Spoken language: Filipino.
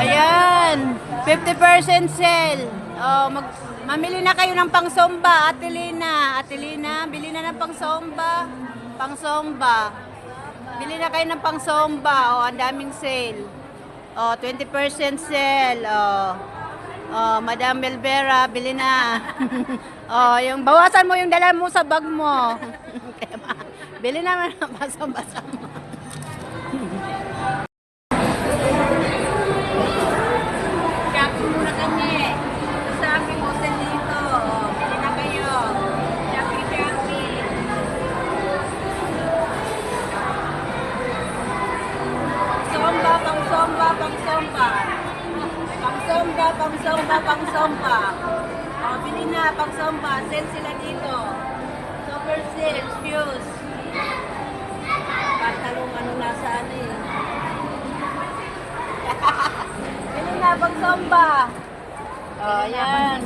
Ayan, 50% sale. Oh, mamili na kayo ng pangsomba, Ate Lina. Ate Lina, bili na ng pangsomba. Pangsomba. Bili na kayo ng pangsomba. Oh, ang daming sale. Oh, 20% sale. Oh. Oh, Madam Belvera, bili na. Oh, yung bawasan mo yung dala mo sa bag mo. Bili na ng pangsomba. Shopping muna kami. Sabi mo sa dito. Oh, bili na kayo. Shopping, shopping. Pangsomba, pangsomba, pangsomba. Pangsomba, pangsomba, pangsomba. Oh, bili na, pangsomba. Sale sila dito. Super sale, shoes. Patalong ano nasa ano eh. Bili na, pangsomba. Oh, yan.